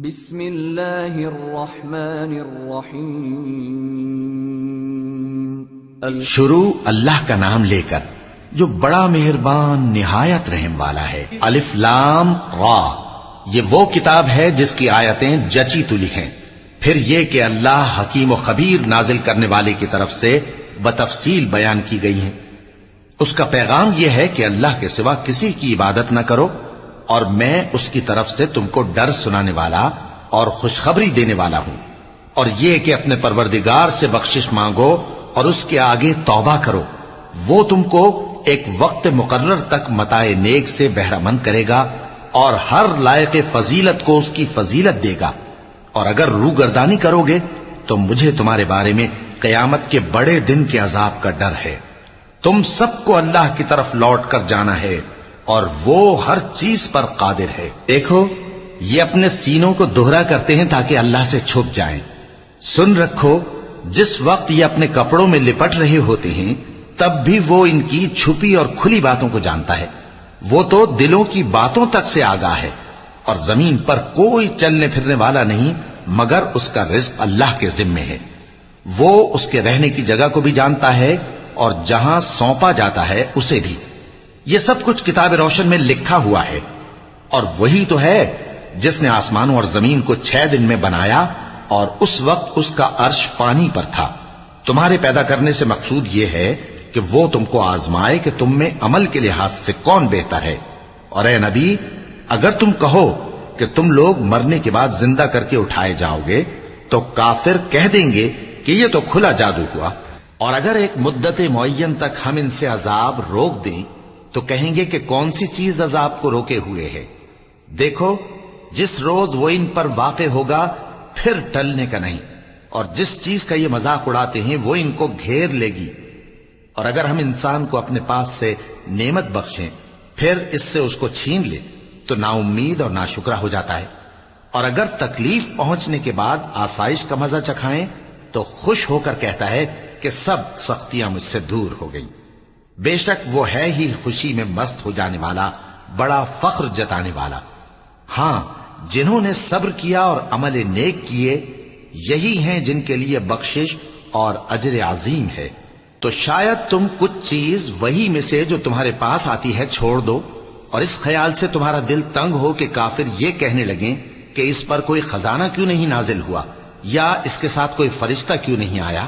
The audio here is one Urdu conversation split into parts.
بسم اللہ الرحمن الرحیم شروع اللہ کا نام لے کر جو بڑا مہربان نہایت رحم والا ہے۔ الف لام را، یہ وہ کتاب ہے جس کی آیتیں جچی تلی ہیں۔ پھر یہ کہ اللہ حکیم و خبیر نازل کرنے والے کی طرف سے بتفصیل بیان کی گئی ہیں۔ اس کا پیغام یہ ہے کہ اللہ کے سوا کسی کی عبادت نہ کرو، اور میں اس کی طرف سے تم کو ڈر سنانے والا اور خوشخبری دینے والا ہوں۔ اور یہ کہ اپنے پروردگار سے بخشش مانگو اور اس کے آگے توبہ کرو، وہ تم کو ایک وقت مقرر تک متاع نیک سے بہرہ مند کرے گا اور ہر لائق فضیلت کو اس کی فضیلت دے گا۔ اور اگر روگردانی کرو گے تو مجھے تمہارے بارے میں قیامت کے بڑے دن کے عذاب کا ڈر ہے۔ تم سب کو اللہ کی طرف لوٹ کر جانا ہے اور وہ ہر چیز پر قادر ہے۔ دیکھو، یہ اپنے سینوں کو دوہرا کرتے ہیں تاکہ اللہ سے چھپ جائیں۔ سن رکھو، جس وقت یہ اپنے کپڑوں میں لپٹ رہے ہوتے ہیں تب بھی وہ ان کی چھپی اور کھلی باتوں کو جانتا ہے۔ وہ تو دلوں کی باتوں تک سے آگاہ ہے۔ اور زمین پر کوئی چلنے پھرنے والا نہیں مگر اس کا رزق اللہ کے ذمے ہے۔ وہ اس کے رہنے کی جگہ کو بھی جانتا ہے اور جہاں سونپا جاتا ہے اسے بھی۔ یہ سب کچھ کتاب روشن میں لکھا ہوا ہے۔ اور وہی تو ہے جس نے آسمانوں اور زمین کو 6 دن میں بنایا، اور اس وقت اس کا عرش پانی پر تھا۔ تمہارے پیدا کرنے سے مقصود یہ ہے کہ وہ تم کو آزمائے کہ تم میں عمل کے لحاظ سے کون بہتر ہے۔ اور اے نبی، اگر تم کہو کہ تم لوگ مرنے کے بعد زندہ کر کے اٹھائے جاؤ گے تو کافر کہہ دیں گے کہ یہ تو کھلا جادو ہوا۔ اور اگر ایک مدت معین تک ہم ان سے عذاب روک دیں تو کہیں گے کہ کون سی چیز عذاب کو روکے ہوئے ہے۔ دیکھو، جس روز وہ ان پر واقع ہوگا پھر ٹلنے کا نہیں، اور جس چیز کا یہ مذاق اڑاتے ہیں وہ ان کو گھیر لے گی۔ اور اگر ہم انسان کو اپنے پاس سے نعمت بخشیں پھر اس سے اس کو چھین لے تو نا امید اور ناشکرا ہو جاتا ہے۔ اور اگر تکلیف پہنچنے کے بعد آسائش کا مزہ چکھائیں تو خوش ہو کر کہتا ہے کہ سب سختیاں مجھ سے دور ہو گئیں۔ بے شک وہ ہے ہی خوشی میں مست ہو جانے والا، بڑا فخر جتانے والا۔ ہاں، جنہوں نے صبر کیا اور عمل نیک کیے، یہی ہیں جن کے لیے بخشش اور اجر عظیم ہے۔ تو شاید تم کچھ چیز وہی میں سے جو تمہارے پاس آتی ہے چھوڑ دو، اور اس خیال سے تمہارا دل تنگ ہو کہ کافر یہ کہنے لگیں کہ اس پر کوئی خزانہ کیوں نہیں نازل ہوا، یا اس کے ساتھ کوئی فرشتہ کیوں نہیں آیا۔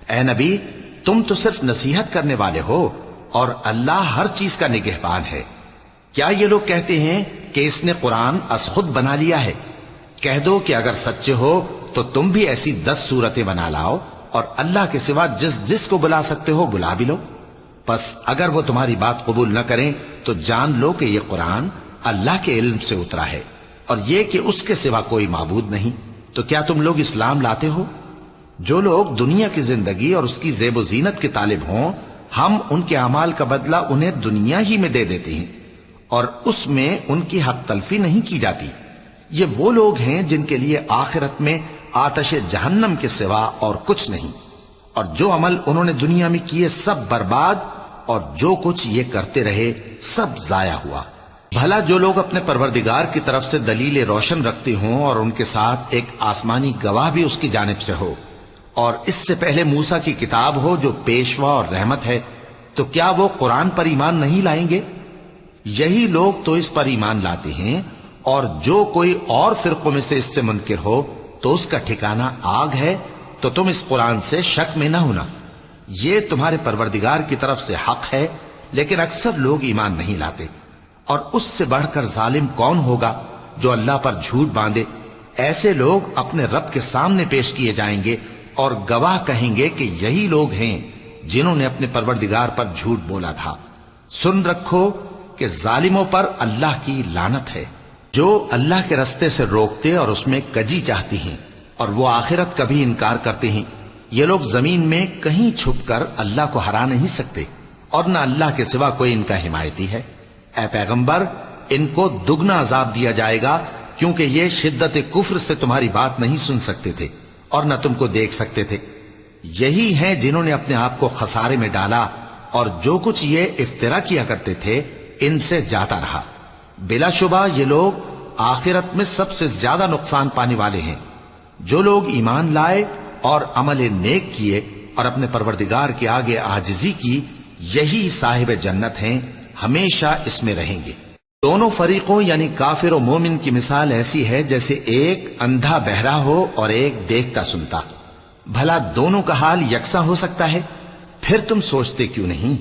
اے نبی، تم تو صرف نصیحت کرنے والے ہو، اور اللہ ہر چیز کا نگہبان ہے۔ کیا یہ لوگ کہتے ہیں کہ اس نے قرآن از خود بنا لیا ہے؟ کہہ دو کہ اگر سچے ہو تو تم بھی ایسی 10 صورتیں بنا لاؤ، اور اللہ کے سوا جس کو بلا سکتے ہو بلا بھی لو۔ پس اگر وہ تمہاری بات قبول نہ کریں تو جان لو کہ یہ قرآن اللہ کے علم سے اترا ہے، اور یہ کہ اس کے سوا کوئی معبود نہیں۔ تو کیا تم لوگ اسلام لاتے ہو؟ جو لوگ دنیا کی زندگی اور اس کی زیب و زینت کے طالب ہوں، ہم ان کے اعمال کا بدلہ انہیں دنیا ہی میں دے دیتے ہیں، اور اس میں ان کی حق تلفی نہیں کی جاتی۔ یہ وہ لوگ ہیں جن کے لیے آخرت میں آتش جہنم کے سوا اور کچھ نہیں، اور جو عمل انہوں نے دنیا میں کیے سب برباد، اور جو کچھ یہ کرتے رہے سب ضائع ہوا۔ بھلا جو لوگ اپنے پروردگار کی طرف سے دلیل روشن رکھتے ہوں اور ان کے ساتھ ایک آسمانی گواہ بھی اس کی جانب سے ہو، اور اس سے پہلے موسیٰ کی کتاب ہو جو پیشوا اور رحمت ہے، تو کیا وہ قرآن پر ایمان نہیں لائیں گے؟ یہی لوگ تو اس پر ایمان لاتے ہیں، اور جو کوئی اور فرقوں میں سے اس سے منکر ہو تو اس کا ٹھکانہ آگ ہے۔ تو تم اس قرآن سے شک میں نہ ہونا، یہ تمہارے پروردگار کی طرف سے حق ہے، لیکن اکثر لوگ ایمان نہیں لاتے۔ اور اس سے بڑھ کر ظالم کون ہوگا جو اللہ پر جھوٹ باندھے؟ ایسے لوگ اپنے رب کے سامنے پیش کیے جائیں گے اور گواہ کہیں گے کہ یہی لوگ ہیں جنہوں نے اپنے پروردگار پر جھوٹ بولا تھا۔ سن رکھو کہ ظالموں پر اللہ کی لعنت ہے، جو اللہ کے رستے سے روکتے اور اس میں کجی چاہتی ہیں، اور وہ آخرت کا بھی انکار کرتے ہیں۔ یہ لوگ زمین میں کہیں چھپ کر اللہ کو ہرا نہیں سکتے، اور نہ اللہ کے سوا کوئی ان کا حمایتی ہے۔ اے پیغمبر، ان کو دگنا عذاب دیا جائے گا، کیونکہ یہ شدت کفر سے تمہاری بات نہیں سن سکتے تھے اور نہ تم کو دیکھ سکتے تھے۔ یہی ہیں جنہوں نے اپنے آپ کو خسارے میں ڈالا، اور جو کچھ یہ افترا کیا کرتے تھے ان سے جاتا رہا۔ بلا شبہ یہ لوگ آخرت میں سب سے زیادہ نقصان پانے والے ہیں۔ جو لوگ ایمان لائے اور عمل نیک کیے اور اپنے پروردگار کے آگے عاجزی کی، یہی صاحب جنت ہیں، ہمیشہ اس میں رہیں گے۔ دونوں فریقوں یعنی کافر و مومن کی مثال ایسی ہے جیسے ایک اندھا بہرا ہو اور ایک دیکھتا سنتا۔ بھلا دونوں کا حال یکساں ہو سکتا ہے؟ پھر تم سوچتے کیوں نہیں؟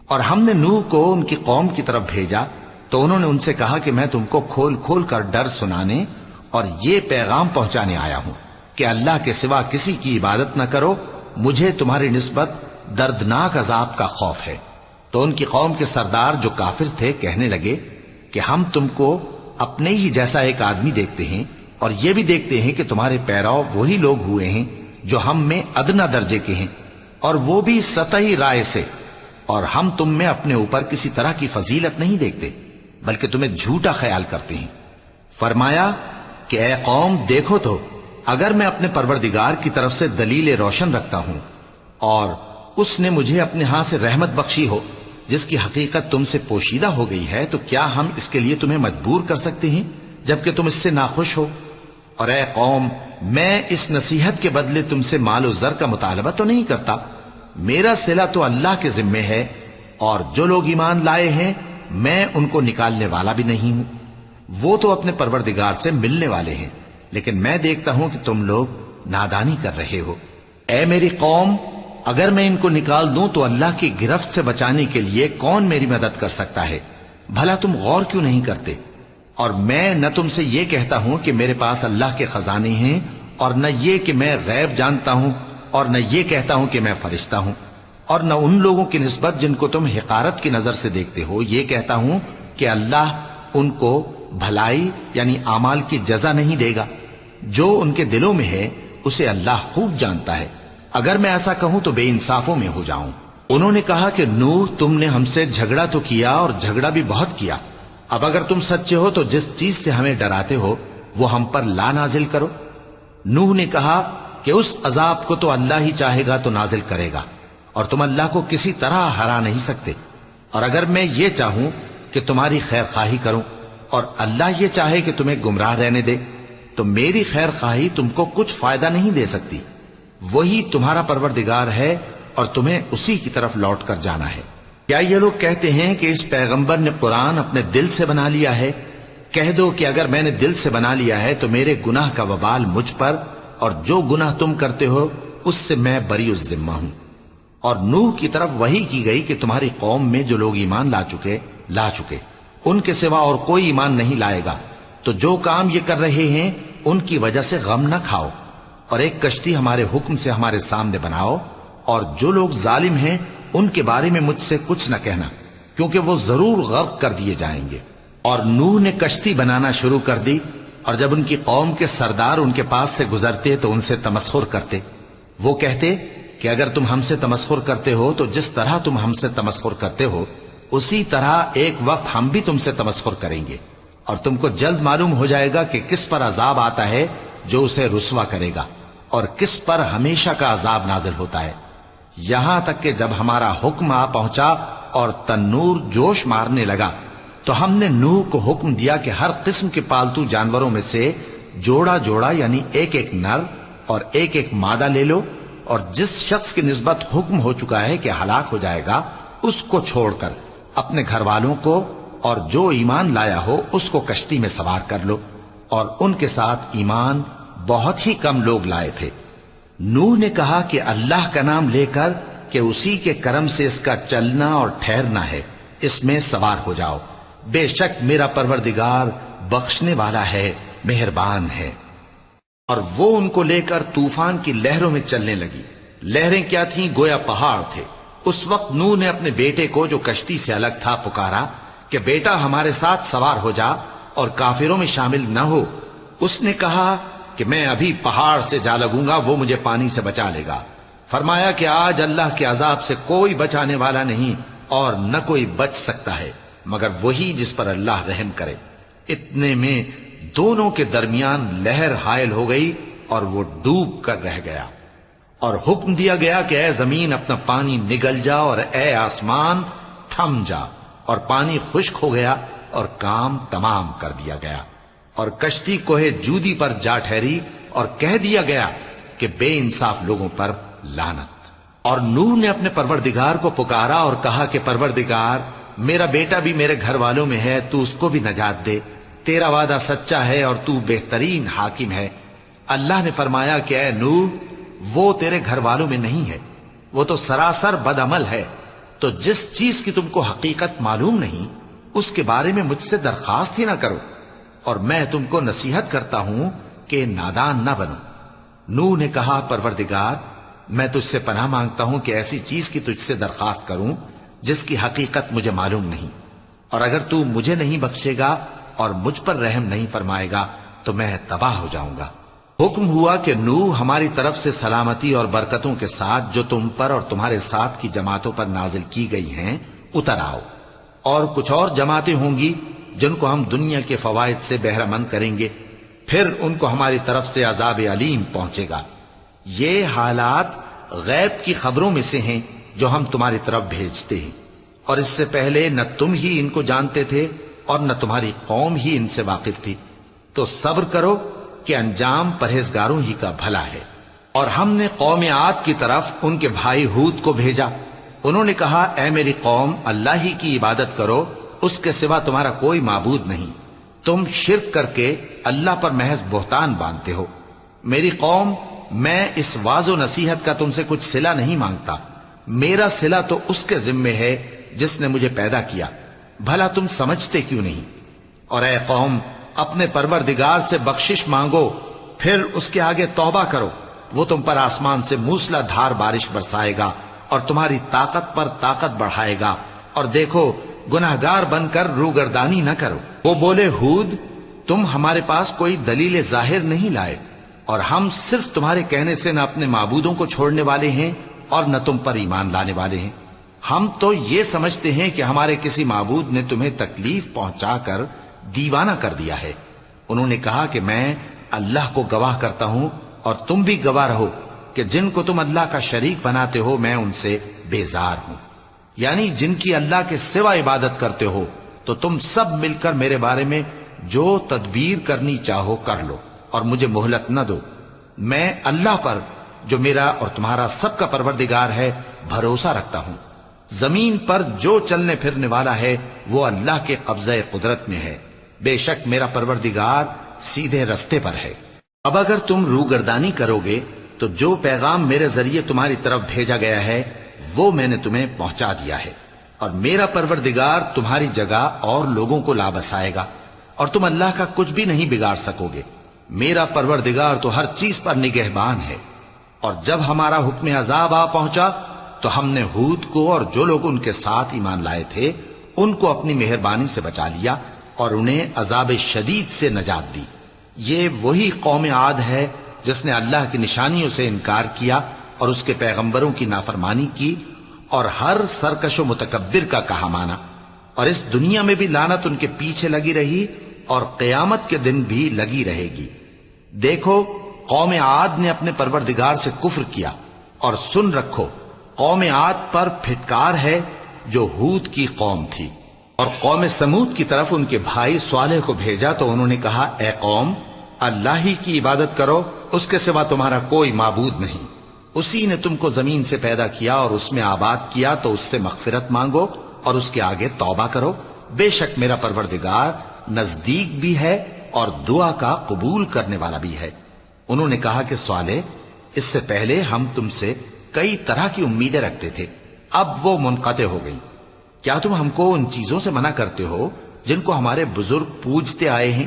اور ہم نے نوح کو ان کی قوم کی طرف بھیجا تو انہوں نے ان سے کہا کہ میں تم کو کھول کھول کر ڈر سنانے اور یہ پیغام پہنچانے آیا ہوں کہ اللہ کے سوا کسی کی عبادت نہ کرو، مجھے تمہاری نسبت دردناک عذاب کا خوف ہے۔ تو ان کی قوم کے سردار جو کافر تھے کہنے لگے کہ ہم تم کو اپنے ہی جیسا ایک آدمی دیکھتے ہیں اور یہ بھی دیکھتے ہیں کہ تمہارے پیرو وہی لوگ ہوئے ہیں جو ہم میں ادنا درجے کے ہیں، اور وہ بھی سطحی رائے سے، اور ہم تم میں اپنے اوپر کسی طرح کی فضیلت نہیں دیکھتے بلکہ تمہیں جھوٹا خیال کرتے ہیں۔ فرمایا کہ اے قوم دیکھو تو، اگر میں اپنے پروردگار کی طرف سے دلیل روشن رکھتا ہوں اور اس نے مجھے اپنے ہاں سے رحمت بخشی ہو جس کی حقیقت تم سے پوشیدہ ہو گئی ہے، تو کیا ہم اس کے لیے تمہیں مجبور کر سکتے ہیں جبکہ تم اس سے ناخوش ہو؟ اور اے قوم، میں اس نصیحت کے بدلے تم سے مال و زر کا مطالبہ تو نہیں کرتا، میرا صلہ تو اللہ کے ذمے ہے، اور جو لوگ ایمان لائے ہیں میں ان کو نکالنے والا بھی نہیں ہوں، وہ تو اپنے پروردگار سے ملنے والے ہیں، لیکن میں دیکھتا ہوں کہ تم لوگ نادانی کر رہے ہو۔ اے میری قوم، اگر میں ان کو نکال دوں تو اللہ کی گرفت سے بچانے کے لیے کون میری مدد کر سکتا ہے؟ بھلا تم غور کیوں نہیں کرتے؟ اور میں نہ تم سے یہ کہتا ہوں کہ میرے پاس اللہ کے خزانے ہیں، اور نہ یہ کہ میں غیب جانتا ہوں، اور نہ یہ کہتا ہوں کہ میں فرشتہ ہوں، اور نہ ان لوگوں کی نسبت جن کو تم حقارت کی نظر سے دیکھتے ہو یہ کہتا ہوں کہ اللہ ان کو بھلائی یعنی اعمال کی جزا نہیں دے گا۔ جو ان کے دلوں میں ہے اسے اللہ خوب جانتا ہے، اگر میں ایسا کہوں تو بے انصافوں میں ہو جاؤں۔ انہوں نے کہا کہ نوح، تم نے ہم سے جھگڑا تو کیا اور جھگڑا بھی بہت کیا، اب اگر تم سچے ہو تو جس چیز سے ہمیں ڈراتے ہو وہ ہم پر لا نازل کرو۔ نوح نے کہا کہ اس عذاب کو تو اللہ ہی چاہے گا تو نازل کرے گا، اور تم اللہ کو کسی طرح ہرا نہیں سکتے، اور اگر میں یہ چاہوں کہ تمہاری خیر خواہی کروں اور اللہ یہ چاہے کہ تمہیں گمراہ رہنے دے تو میری خیر خواہی تم کو کچھ فائدہ نہیں دے سکتی۔ وہی تمہارا پروردگار ہے اور تمہیں اسی کی طرف لوٹ کر جانا ہے۔ کیا یہ لوگ کہتے ہیں کہ اس پیغمبر نے قرآن اپنے دل سے بنا لیا ہے؟ کہہ دو کہ اگر میں نے دل سے بنا لیا ہے تو میرے گناہ کا وبال مجھ پر، اور جو گناہ تم کرتے ہو اس سے میں بری الذمہ ہوں۔ اور نوح کی طرف وحی کی گئی کہ تمہاری قوم میں جو لوگ ایمان لا چکے ان کے سوا اور کوئی ایمان نہیں لائے گا، تو جو کام یہ کر رہے ہیں ان کی وجہ سے غم نہ کھاؤ، اور ایک کشتی ہمارے حکم سے ہمارے سامنے بناؤ، اور جو لوگ ظالم ہیں ان کے بارے میں مجھ سے کچھ نہ کہنا، کیونکہ وہ ضرور غرق کر دیے جائیں گے۔ اور نوح نے کشتی بنانا شروع کر دی، اور جب ان کی قوم کے سردار ان کے پاس سے گزرتے تو ان سے تمسخر کرتے۔ وہ کہتے کہ اگر تم ہم سے تمسخر کرتے ہو تو جس طرح تم ہم سے تمسخر کرتے ہو اسی طرح ایک وقت ہم بھی تم سے تمسخر کریں گے، اور تم کو جلد معلوم ہو جائے گا کہ کس پر عذاب آتا ہے جو اسے رسوا کرے گا، اور کس پر ہمیشہ کا عذاب نازل ہوتا ہے۔ یہاں تک کہ جب ہمارا حکم آ پہنچا اور تنور جوش مارنے لگا تو ہم نے نوح کو حکم دیا کہ ہر قسم کے پالتو جانوروں میں سے جوڑا جوڑا یعنی ایک ایک نر اور ایک ایک مادہ لے لو، اور جس شخص کی نسبت حکم ہو چکا ہے کہ ہلاک ہو جائے گا اس کو چھوڑ کر اپنے گھر والوں کو اور جو ایمان لایا ہو اس کو کشتی میں سوار کر لو۔ اور ان کے ساتھ ایمان بہت ہی کم لوگ لائے تھے۔ نوح نے کہا کہ اللہ کا نام لے کر کہ اسی کے کرم سے اس کا چلنا اور ٹھہرنا ہے، اس میں سوار ہو جاؤ، بے شک میرا پروردگار بخشنے والا ہے، مہربان ہے۔ اور وہ ان کو لے کر طوفان کی لہروں میں چلنے لگی۔ لہریں کیا تھیں؟ گویا پہاڑ تھے۔ اس وقت نوح نے اپنے بیٹے کو جو کشتی سے الگ تھا پکارا کہ بیٹا ہمارے ساتھ سوار ہو جا اور کافروں میں شامل نہ ہو۔ اس نے کہا کہ میں ابھی پہاڑ سے جا لگوں گا، وہ مجھے پانی سے بچا لے گا۔ فرمایا کہ آج اللہ کے عذاب سے کوئی بچانے والا نہیں اور نہ کوئی بچ سکتا ہے مگر وہی جس پر اللہ رحم کرے۔ اتنے میں دونوں کے درمیان لہر حائل ہو گئی اور وہ ڈوب کر رہ گیا، اور حکم دیا گیا کہ اے زمین اپنا پانی نگل جا، اور اے آسمان تھم جا، اور پانی خشک ہو گیا اور کام تمام کر دیا گیا۔ اور کشتی کوہ جودی پر جا ٹھہری اور کہہ دیا گیا کہ بے انصاف لوگوں پر لعنت۔ اور نوح نے اپنے پروردگار کو پکارا اور کہا کہ پروردگار، میرا بیٹا بھی میرے گھر والوں میں ہے، تو اس کو بھی نجات دے، تیرا وعدہ سچا ہے اور تو بہترین حاکم ہے۔ اللہ نے فرمایا کہ اے نوح، وہ تیرے گھر والوں میں نہیں ہے، وہ تو سراسر بد عمل ہے، تو جس چیز کی تم کو حقیقت معلوم نہیں اس کے بارے میں مجھ سے درخواست ہی نہ کرو، اور میں تم کو نصیحت کرتا ہوں کہ نادان نہ بنو۔ نوح نے کہا پروردگار، میں تجھ سے پناہ مانگتا ہوں کہ ایسی چیز کی تجھ سے درخواست کروں جس کی حقیقت مجھے معلوم نہیں، اور اگر تو مجھے نہیں بخشے گا اور مجھ پر رحم نہیں فرمائے گا تو میں تباہ ہو جاؤں گا۔ حکم ہوا کہ نوح، ہماری طرف سے سلامتی اور برکتوں کے ساتھ جو تم پر اور تمہارے ساتھ کی جماعتوں پر نازل کی گئی ہیں اتر آؤ، اور کچھ اور جماعتیں ہوں گی جن کو ہم دنیا کے فوائد سے بہرہ مند کریں گے، پھر ان کو ہماری طرف سے عذاب علیم پہنچے گا۔ یہ حالات غیب کی خبروں میں سے ہیں جو ہم تمہاری طرف بھیجتے ہیں، اور اس سے پہلے نہ تم ہی ان کو جانتے تھے اور نہ تمہاری قوم ہی ان سے واقف تھی، تو صبر کرو کہ انجام پرہیزگاروں ہی کا بھلا ہے۔ اور ہم نے قوم عاد کی طرف ان کے بھائی ہود کو بھیجا، انہوں نے کہا اے میری قوم، اللہ ہی کی عبادت کرو، اس کے سوا تمہارا کوئی معبود نہیں، تم شرک کر کے اللہ پر محض بہتان باندھتے ہو۔ میری قوم، میں اس واعظ و نصیحت کا تم سے کچھ صلہ نہیں مانگتا، میرا صلہ تو اس کے ذمے ہے جس نے مجھے پیدا کیا، بھلا تم سمجھتے کیوں نہیں؟ اور اے قوم، اپنے پروردگار سے بخشش مانگو، پھر اس کے آگے توبہ کرو، وہ تم پر آسمان سے موسلا دھار بارش برسائے گا اور تمہاری طاقت پر طاقت بڑھائے گا، اور دیکھو گناہگار بن کر روگردانی نہ کرو۔ وہ بولے ہود، تم ہمارے پاس کوئی دلیل ظاہر نہیں لائے، اور ہم صرف تمہارے کہنے سے نہ اپنے معبودوں کو چھوڑنے والے ہیں اور نہ تم پر ایمان لانے والے ہیں، ہم تو یہ سمجھتے ہیں کہ ہمارے کسی معبود نے تمہیں تکلیف پہنچا کر دیوانہ کر دیا ہے۔ انہوں نے کہا کہ میں اللہ کو گواہ کرتا ہوں اور تم بھی گواہ رہو کہ جن کو تم اللہ کا شریک بناتے ہو میں ان سے بیزار ہوں، یعنی جن کی اللہ کے سوا عبادت کرتے ہو، تو تم سب مل کر میرے بارے میں جو تدبیر کرنی چاہو کر لو اور مجھے مہلت نہ دو۔ میں اللہ پر جو میرا اور تمہارا سب کا پروردگار ہے بھروسہ رکھتا ہوں۔ زمین پر جو چلنے پھرنے والا ہے وہ اللہ کے قبضہ قدرت میں ہے، بے شک میرا پروردگار سیدھے رستے پر ہے۔ اب اگر تم روگردانی کرو گے تو جو پیغام میرے ذریعے تمہاری طرف بھیجا گیا ہے وہ میں نے تمہیں پہنچا دیا ہے، اور میرا پروردگار تمہاری جگہ اور لوگوں کو لا بسائے گا، اور تم اللہ کا کچھ بھی نہیں بگاڑ سکو گے۔ میرا پروردگار تو ہر چیز پر نگہبان ہے۔ اور جب ہمارا حکم عذاب آ پہنچا تو ہم نے ہود کو اور جو لوگ ان کے ساتھ ایمان لائے تھے ان کو اپنی مہربانی سے بچا لیا اور انہیں عذاب شدید سے نجات دی۔ یہ وہی قوم عاد ہے جس نے اللہ کی نشانیوں سے انکار کیا اور اس کے پیغمبروں کی نافرمانی کی اور ہر سرکش و متکبر کا کہا مانا، اور اس دنیا میں بھی لعنت ان کے پیچھے لگی رہی اور قیامت کے دن بھی لگی رہے گی۔ دیکھو قوم عاد نے اپنے پروردگار سے کفر کیا، اور سن رکھو قوم عاد پر پھٹکار ہے جو ہود کی قوم تھی۔ اور قوم سمود کی طرف ان کے بھائی صالح کو بھیجا تو انہوں نے کہا اے قوم، اللہ ہی کی عبادت کرو، اس کے سوا تمہارا کوئی معبود نہیں، اسی نے تم کو زمین سے پیدا کیا اور اس میں آباد کیا، تو اس سے مغفرت مانگو اور اس کے آگے توبہ کرو، بے شک میرا پروردگار نزدیک بھی ہے اور دعا کا قبول کرنے والا بھی ہے۔ انہوں نے کہا کہ صالح، اس سے پہلے ہم تم سے کئی طرح کی امیدیں رکھتے تھے، اب وہ منقطع ہو گئی۔ کیا تم ہم کو ان چیزوں سے منع کرتے ہو جن کو ہمارے بزرگ پوجتے آئے ہیں؟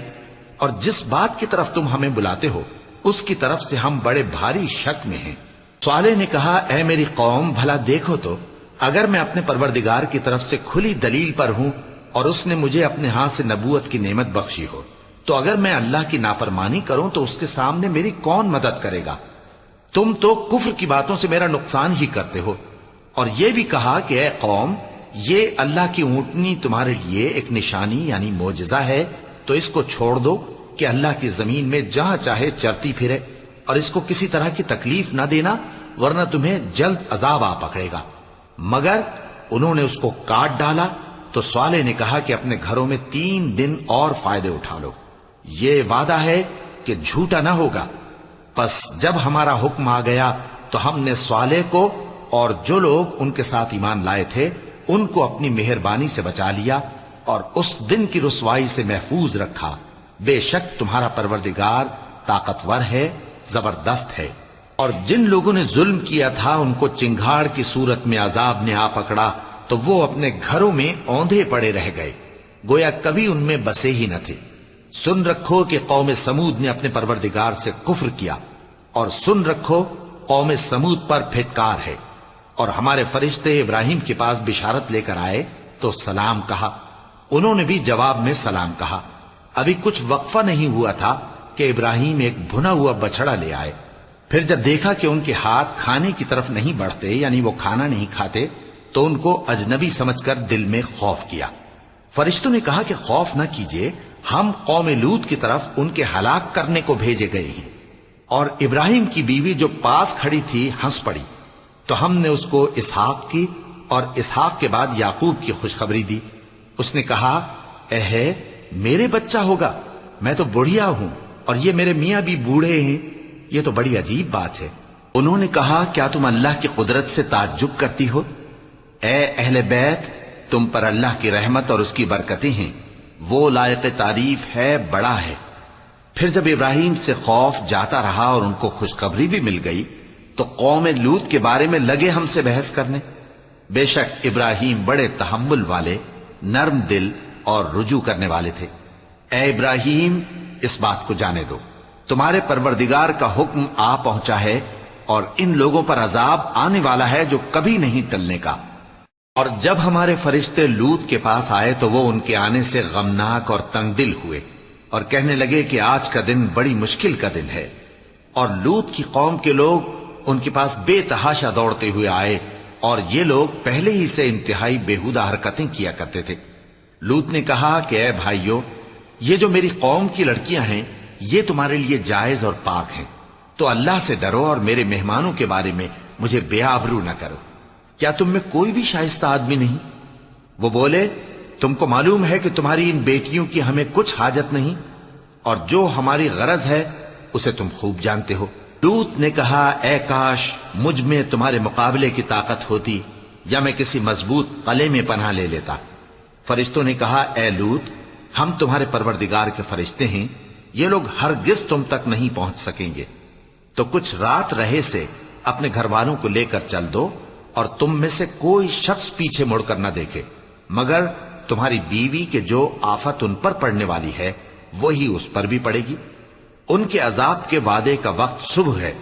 اور جس بات کی طرف تم ہمیں بلاتے ہو اس کی طرف سے ہم بڑے بھاری شک میں ہیں۔ صالح نے کہا اے میری قوم، بھلا دیکھو تو اگر میں اپنے پروردگار کی طرف سے کھلی دلیل پر ہوں اور اس نے مجھے اپنے ہاتھ سے نبوت کی نعمت بخشی ہو، تو اگر میں اللہ کی نافرمانی کروں تو اس کے سامنے میری کون مدد کرے گا؟ تم تو کفر کی باتوں سے میرا نقصان ہی کرتے ہو۔ اور یہ بھی کہا کہ اے قوم، یہ اللہ کی اونٹنی تمہارے لیے ایک نشانی یعنی معجزہ ہے، تو اس کو چھوڑ دو کہ اللہ کی زمین میں جہاں چاہے چرتی پھرے، اور اس کو کسی طرح کی تکلیف نہ دینا ورنہ تمہیں جلد عذاب آ پکڑے گا۔ مگر انہوں نے اس کو کاٹ ڈالا تو صالح نے کہا کہ اپنے گھروں میں 3 دن اور فائدے اٹھا لو، یہ وعدہ ہے کہ جھوٹا نہ ہوگا۔ پس جب ہمارا حکم آ گیا تو ہم نے صالح کو اور جو لوگ ان کے ساتھ ایمان لائے تھے ان کو اپنی مہربانی سے بچا لیا اور اس دن کی رسوائی سے محفوظ رکھا۔ بے شک تمہارا پروردگار طاقتور ہے، زبردست ہے۔ اور جن لوگوں نے ظلم کیا تھا ان کو چنگھاڑ کی صورت میں عذاب نے آ پکڑا تو وہ اپنے گھروں میں اوندھے پڑے رہ گئے، گویا کبھی ان میں بسے ہی نہ تھے۔ سن رکھو کہ قوم سمود نے اپنے پروردگار سے کفر کیا، اور سن رکھو قوم سمود پر پھٹکار ہے۔ اور ہمارے فرشتے ابراہیم کے پاس بشارت لے کر آئے تو سلام کہا، انہوں نے بھی جواب میں سلام کہا۔ ابھی کچھ وقفہ نہیں ہوا تھا کہ ابراہیم ایک بھنا ہوا بچڑا لے آئے۔ پھر جب دیکھا کہ ان کے ہاتھ کھانے کی طرف نہیں بڑھتے، یعنی وہ کھانا نہیں کھاتے، تو ان کو اجنبی سمجھ کر دل میں خوف کیا۔ فرشتوں نے کہا کہ خوف نہ کیجیے، ہم قوم لوط کی طرف ان کے ہلاک کرنے کو بھیجے گئے ہیں۔ اور ابراہیم کی بیوی جو پاس کھڑی تھی ہنس پڑی، تو ہم نے اس کو اسحاق کی اور اسحاق کے بعد یعقوب کی خوشخبری دی۔ اس نے کہا، اے میرے بچہ ہوگا، میں تو بڑھیا ہوں اور یہ میرے میاں بھی بوڑھے ہیں، یہ تو بڑی عجیب بات ہے۔ انہوں نے کہا، کیا تم اللہ کی قدرت سے تعجب کرتی ہو؟ اے اہل بیت، تم پر اللہ کی رحمت اور اس کی برکتیں ہیں، وہ لائق تعریف ہے، بڑا ہے۔ پھر جب ابراہیم سے خوف جاتا رہا اور ان کو خوشخبری بھی مل گئی تو قوم لوط کے بارے میں لگے ہم سے بحث کرنے۔ بے شک ابراہیم بڑے تحمل والے، نرم دل اور رجوع کرنے والے تھے۔ اے ابراہیم، اس بات کو جانے دو، تمہارے پروردگار کا حکم آ پہنچا ہے اور ان لوگوں پر عذاب آنے والا ہے جو کبھی نہیں ٹلنے کا۔ اور جب ہمارے فرشتے لوط کے پاس آئے تو وہ ان کے آنے سے غمناک اور تنگ دل ہوئے اور کہنے لگے کہ آج کا دن بڑی مشکل کا دن ہے۔ اور لوط کی قوم کے لوگ ان کے پاس بے تحاشا دوڑتے ہوئے آئے، اور یہ لوگ پہلے ہی سے انتہائی بےہودہ حرکتیں کیا کرتے تھے۔ لوط نے کہا کہ اے بھائیو، یہ جو میری قوم کی لڑکیاں ہیں یہ تمہارے لیے جائز اور پاک ہیں، تو اللہ سے ڈرو اور میرے مہمانوں کے بارے میں مجھے بے آبرو نہ کرو۔ کیا تم میں کوئی بھی شائستہ آدمی نہیں؟ وہ بولے، تم کو معلوم ہے کہ تمہاری ان بیٹیوں کی ہمیں کچھ حاجت نہیں، اور جو ہماری غرض ہے اسے تم خوب جانتے ہو۔ لوط نے کہا، اے کاش مجھ میں تمہارے مقابلے کی طاقت ہوتی، یا میں کسی مضبوط قلعے میں پناہ لے لیتا۔ فرشتوں نے کہا، اے لوط، ہم تمہارے پروردگار کے فرشتے ہیں، یہ لوگ ہرگز تم تک نہیں پہنچ سکیں گے، تو کچھ رات رہے سے اپنے گھر والوں کو لے کر چل دو، اور تم میں سے کوئی شخص پیچھے مڑ کر نہ دیکھے، مگر تمہاری بیوی کے جو آفت ان پر پڑنے والی ہے وہی اس پر بھی پڑے گی۔ ان کے عذاب کے وعدے کا وقت صبح ہے،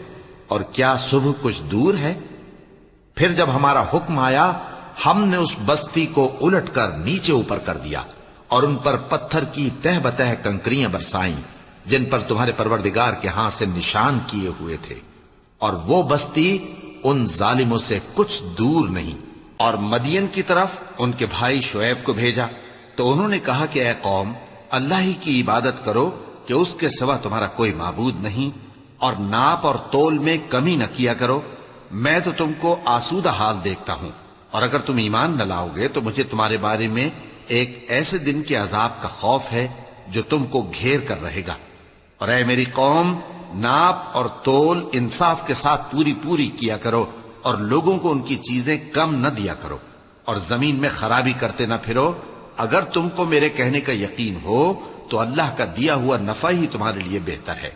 اور کیا صبح کچھ دور ہے؟ پھر جب ہمارا حکم آیا ہم نے اس بستی کو الٹ کر نیچے اوپر کر دیا اور ان پر پتھر کی تہ بتہ کنکریاں برسائیں جن پر تمہارے پروردگار کے ہاں سے نشان کیے ہوئے تھے، اور وہ بستی ان ظالموں سے کچھ دور نہیں۔ اور مدین کی طرف ان کے بھائی شعیب کو بھیجا تو انہوں نے کہا کہ اے قوم، اللہ ہی کی عبادت کرو کہ اس کے سوا تمہارا کوئی معبود نہیں، اور ناپ اور تول میں کمی نہ کیا کرو، میں تو تم کو آسودہ حال دیکھتا ہوں، اور اگر تم ایمان نہ لاؤ گے تو مجھے تمہارے بارے میں ایک ایسے دن کے عذاب کا خوف ہے جو تم کو گھیر کر رہے گا۔ اور اے میری قوم، ناپ اور تول انصاف کے ساتھ پوری پوری کیا کرو، اور لوگوں کو ان کی چیزیں کم نہ دیا کرو، اور زمین میں خرابی کرتے نہ پھرو۔ اگر تم کو میرے کہنے کا یقین ہو تو اللہ کا دیا ہوا نفع ہی تمہارے لیے بہتر ہے،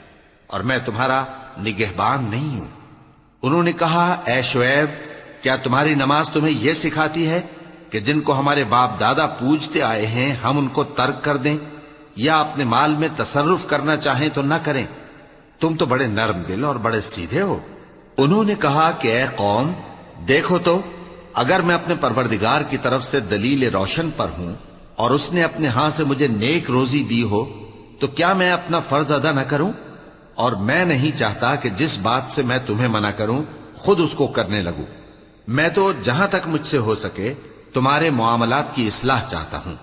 اور میں تمہارا نگہبان نہیں ہوں۔ انہوں نے کہا، اے شعیب، کیا تمہاری نماز تمہیں یہ سکھاتی ہے کہ جن کو ہمارے باپ دادا پوجتے آئے ہیں ہم ان کو ترک کر دیں، یا اپنے مال میں تصرف کرنا چاہیں تو نہ کریں؟ تم تو بڑے نرم دل اور بڑے سیدھے ہو۔ انہوں نے کہا کہ اے قوم، دیکھو تو، اگر میں اپنے پروردگار کی طرف سے دلیل روشن پر ہوں اور اس نے اپنے ہاں سے مجھے نیک روزی دی ہو تو کیا میں اپنا فرض ادا نہ کروں؟ اور میں نہیں چاہتا کہ جس بات سے میں تمہیں منع کروں خود اس کو کرنے لگوں۔ میں تو جہاں تک مجھ سے ہو سکے تمہارے معاملات کی اصلاح چاہتا ہوں،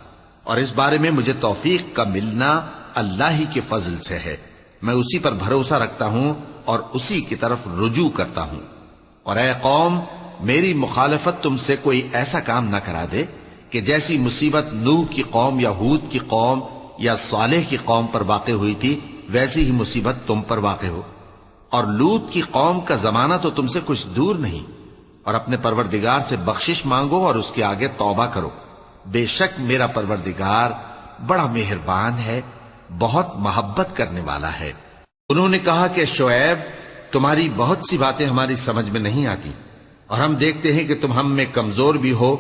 اور اس بارے میں مجھے توفیق کا ملنا اللہ ہی کے فضل سے ہے۔ میں اسی پر بھروسہ رکھتا ہوں اور اسی کی طرف رجوع کرتا ہوں۔ اور اے قوم، میری مخالفت تم سے کوئی ایسا کام نہ کرا دے کہ جیسی مصیبت نوح کی قوم یا ہود کی قوم یا صالح کی قوم پر واقع ہوئی تھی ویسی ہی مصیبت تم پر واقع ہو، اور لوط کی قوم کا زمانہ تو تم سے کچھ دور نہیں، اور اپنے پروردگار سے بخشش مانگو اور اس کے آگے توبہ کرو، بے شک میرا پروردگار بڑا مہربان ہے، بہت محبت کرنے والا ہے۔ انہوں نے کہا کہ شعیب، تمہاری بہت سی باتیں ہماری سمجھ میں نہیں آتی، اور ہم دیکھتے ہیں کہ تم ہم میں کمزور بھی ہو،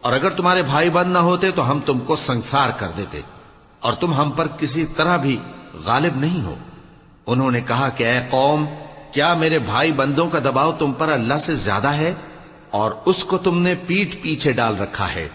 اور اگر تمہارے بھائی بند نہ ہوتے تو ہم تم کو سنسار کر دیتے، اور تم ہم پر کسی طرح بھی غالب نہیں ہو۔ انہوں نے کہا کہ اے قوم، کیا میرے بھائی بندوں کا دباؤ تم پر اللہ سے زیادہ ہے، اور اس کو تم نے پیٹھ پیچھے ڈال رکھا ہے؟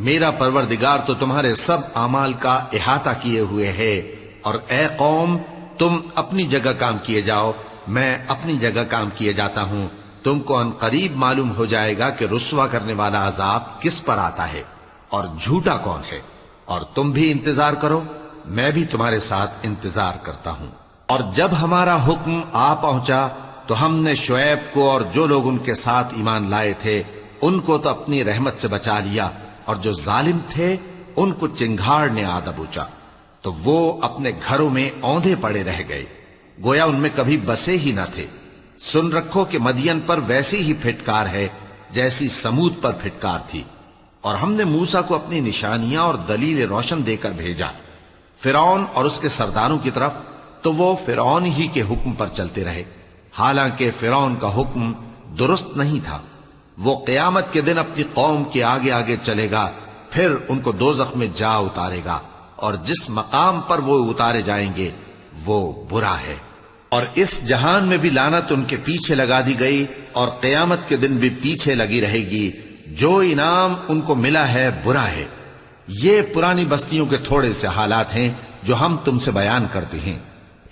میرا پروردگار تو تمہارے سب اعمال کا احاطہ کیے ہوئے ہے، اور اے قوم، تم اپنی جگہ کام کیے جاؤ، میں اپنی جگہ کام کیے جاتا ہوں، تم کو ان قریب معلوم ہو جائے گا کہ رسوا کرنے والا عذاب کس پر آتا ہے اور جھوٹا کون ہے، اور تم بھی انتظار کرو، میں بھی تمہارے ساتھ انتظار کرتا ہوں۔ اور جب ہمارا حکم آ پہنچا تو ہم نے شعیب کو اور جو لوگ ان کے ساتھ ایمان لائے تھے ان کو تو اپنی رحمت سے بچا لیا، اور جو ظالم تھے ان کو چنگھاڑ نے آ دبوچا، تو وہ اپنے گھروں میں اوندھے پڑے رہ گئے، گویا ان میں کبھی بسے ہی نہ تھے۔ سن رکھو کہ مدین پر ویسی ہی پھٹکار ہے جیسی سمود پر پھٹکار تھی، اور ہم نے موسیٰ کو اپنی نشانیاں اور دلیل روشن دے کر بھیجا فرعون اور اس کے سرداروں کی طرف، تو وہ فرعون ہی کے حکم پر چلتے رہے، حالانکہ فرعون کا حکم درست نہیں تھا۔ وہ قیامت کے دن اپنی قوم کے آگے آگے چلے گا، پھر ان کو دوزخ میں جا اتارے گا، اور جس مقام پر وہ اتارے جائیں گے وہ برا ہے۔ اور اس جہان میں بھی لعنت ان کے پیچھے لگا دی گئی، اور قیامت کے دن بھی پیچھے لگی رہے گی، جو انعام ان کو ملا ہے برا ہے۔ یہ پرانی بستیوں کے تھوڑے سے حالات ہیں جو ہم تم سے بیان کرتے ہیں،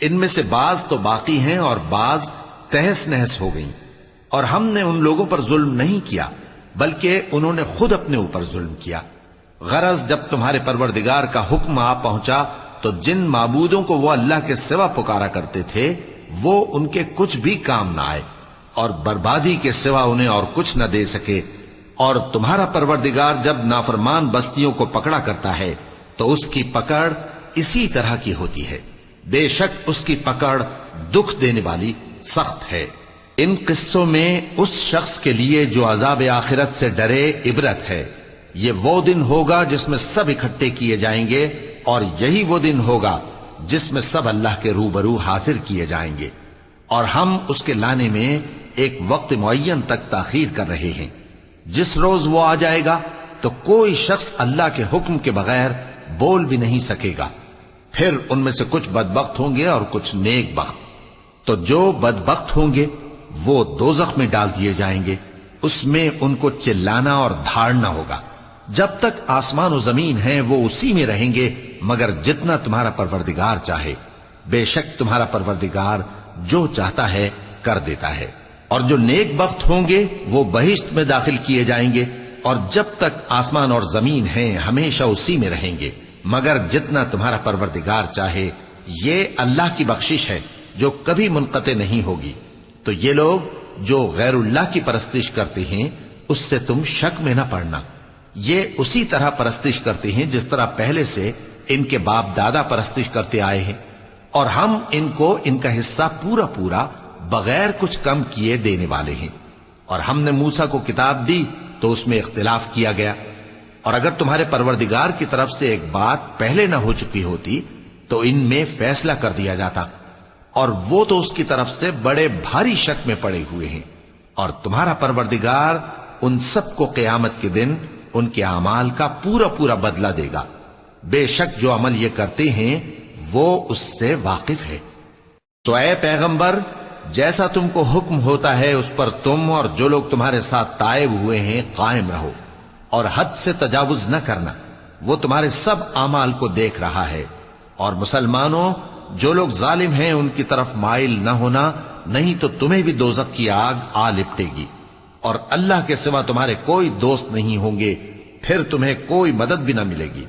ان میں سے بعض تو باقی ہیں اور بعض تہس نہس ہو گئیں، اور ہم نے ان لوگوں پر ظلم نہیں کیا بلکہ انہوں نے خود اپنے اوپر ظلم کیا۔ غرض جب تمہارے پروردگار کا حکم آ پہنچا تو جن معبودوں کو وہ اللہ کے سوا پکارا کرتے تھے وہ ان کے کچھ بھی کام نہ آئے، اور بربادی کے سوا انہیں اور کچھ نہ دے سکے۔ اور تمہارا پروردگار جب نافرمان بستیوں کو پکڑا کرتا ہے تو اس کی پکڑ اسی طرح کی ہوتی ہے، بے شک اس کی پکڑ دکھ دینے والی سخت ہے۔ ان قصوں میں اس شخص کے لیے جو عذاب آخرت سے ڈرے عبرت ہے۔ یہ وہ دن ہوگا جس میں سب اکٹھے کیے جائیں گے، اور یہی وہ دن ہوگا جس میں سب اللہ کے روبرو حاضر کیے جائیں گے، اور ہم اس کے لانے میں ایک وقت معین تک تاخیر کر رہے ہیں۔ جس روز وہ آ جائے گا تو کوئی شخص اللہ کے حکم کے بغیر بول بھی نہیں سکے گا۔ پھر ان میں سے کچھ بدبخت ہوں گے اور کچھ نیک بخت، تو جو بدبخت ہوں گے وہ دوزخ میں ڈال دیے جائیں گے، اس میں ان کو چلانا اور دھاڑنا ہوگا۔ جب تک آسمان و زمین ہیں وہ اسی میں رہیں گے مگر جتنا تمہارا پروردگار چاہے، بے شک تمہارا پروردگار جو چاہتا ہے کر دیتا ہے۔ اور جو نیک بخت ہوں گے وہ بہشت میں داخل کیے جائیں گے، اور جب تک آسمان اور زمین ہیں ہمیشہ اسی میں رہیں گے مگر جتنا تمہارا پروردگار چاہے۔ یہ اللہ کی بخشش ہے جو کبھی منقطع نہیں ہوگی۔ تو یہ لوگ جو غیر اللہ کی پرستش کرتے ہیں اس سے تم شک میں نہ پڑنا، یہ اسی طرح پرستش کرتے ہیں جس طرح پہلے سے ان کے باپ دادا پرستش کرتے آئے ہیں، اور ہم ان کو ان کا حصہ پورا پورا بغیر کچھ کم کیے دینے والے ہیں۔ اور ہم نے موسیٰ کو کتاب دی تو اس میں اختلاف کیا گیا، اور اگر تمہارے پروردگار کی طرف سے ایک بات پہلے نہ ہو چکی ہوتی تو ان میں فیصلہ کر دیا جاتا، اور وہ تو اس کی طرف سے بڑے بھاری شک میں پڑے ہوئے ہیں۔ اور تمہارا پروردگار ان سب کو قیامت کے دن ان کے اعمال کا پورا پورا بدلہ دے گا، بے شک جو عمل یہ کرتے ہیں وہ اس سے واقف ہے۔ تو اے پیغمبر، جیسا تم کو حکم ہوتا ہے اس پر تم اور جو لوگ تمہارے ساتھ تائب ہوئے ہیں قائم رہو، اور حد سے تجاوز نہ کرنا، وہ تمہارے سب اعمال کو دیکھ رہا ہے۔ اور مسلمانوں، جو لوگ ظالم ہیں ان کی طرف مائل نہ ہونا، نہیں تو تمہیں بھی دوزخ کی آگ آ لپٹے گی، اور اللہ کے سوا تمہارے کوئی دوست نہیں ہوں گے، پھر تمہیں کوئی مدد بھی نہ ملے گی۔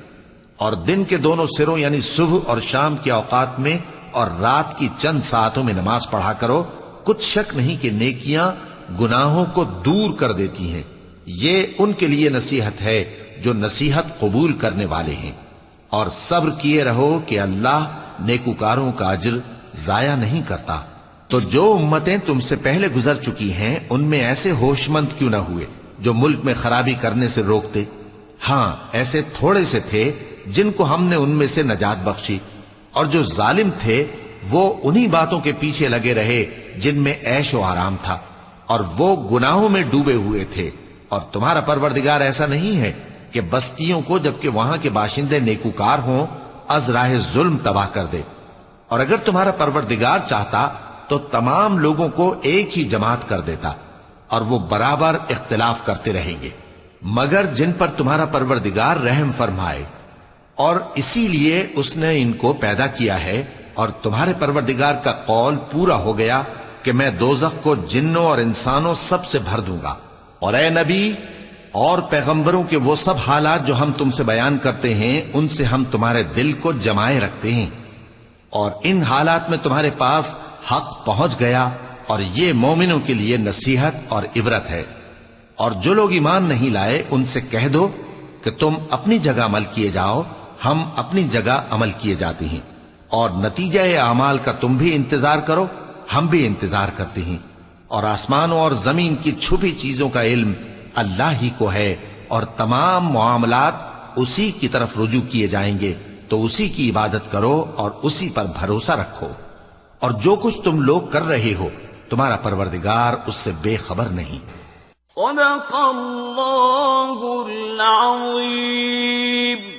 اور دن کے دونوں سروں یعنی صبح اور شام کے اوقات میں اور رات کی چند ساعتوں میں نماز پڑھا کرو، کچھ شک نہیں کہ نیکیاں گناہوں کو دور کر دیتی ہیں۔ یہ ان کے لیے نصیحت ہے جو نصیحت قبول کرنے والے ہیں۔ اور صبر کیے رہو کہ اللہ نیکوکاروں کا اجر ضائع نہیں کرتا۔ تو جو امتیں تم سے پہلے گزر چکی ہیں ان میں ایسے ہوش مند کیوں نہ ہوئے جو ملک میں خرابی کرنے سے روکتے؟ ہاں ایسے تھوڑے سے تھے جن کو ہم نے ان میں سے نجات بخشی، اور جو ظالم تھے وہ انہی باتوں کے پیچھے لگے رہے جن میں عیش و آرام تھا، اور وہ گناہوں میں ڈوبے ہوئے تھے۔ اور تمہارا پروردگار ایسا نہیں ہے کہ بستیوں کو جبکہ وہاں کے باشندے نیکوکار ہوں از راہ ظلم تباہ کر دے۔ اور اگر تمہارا پروردگار چاہتا تو تمام لوگوں کو ایک ہی جماعت کر دیتا، اور وہ برابر اختلاف کرتے رہیں گے، مگر جن پر تمہارا پروردگار رحم فرمائے۔ اور اسی لیے اس نے ان کو پیدا کیا ہے، اور تمہارے پروردگار کا قول پورا ہو گیا کہ میں دوزخ کو جنوں اور انسانوں سب سے بھر دوں گا۔ اور اے نبی اور پیغمبروں کے وہ سب حالات جو ہم تم سے بیان کرتے ہیں ان سے ہم تمہارے دل کو جمائے رکھتے ہیں، اور ان حالات میں تمہارے پاس حق پہنچ گیا، اور یہ مومنوں کے لیے نصیحت اور عبرت ہے۔ اور جو لوگ ایمان نہیں لائے ان سے کہہ دو کہ تم اپنی جگہ عمل کیے جاؤ، ہم اپنی جگہ عمل کیے جاتے ہیں، اور نتیجہ اعمال کا تم بھی انتظار کرو، ہم بھی انتظار کرتے ہیں۔ اور آسمانوں اور زمین کی چھپی چیزوں کا علم اللہ ہی کو ہے، اور تمام معاملات اسی کی طرف رجوع کیے جائیں گے، تو اسی کی عبادت کرو اور اسی پر بھروسہ رکھو۔ اور جو کچھ تم لوگ کر رہے ہو تمہارا پروردگار اس سے بے خبر نہیں۔ صدق اللہ العظیم۔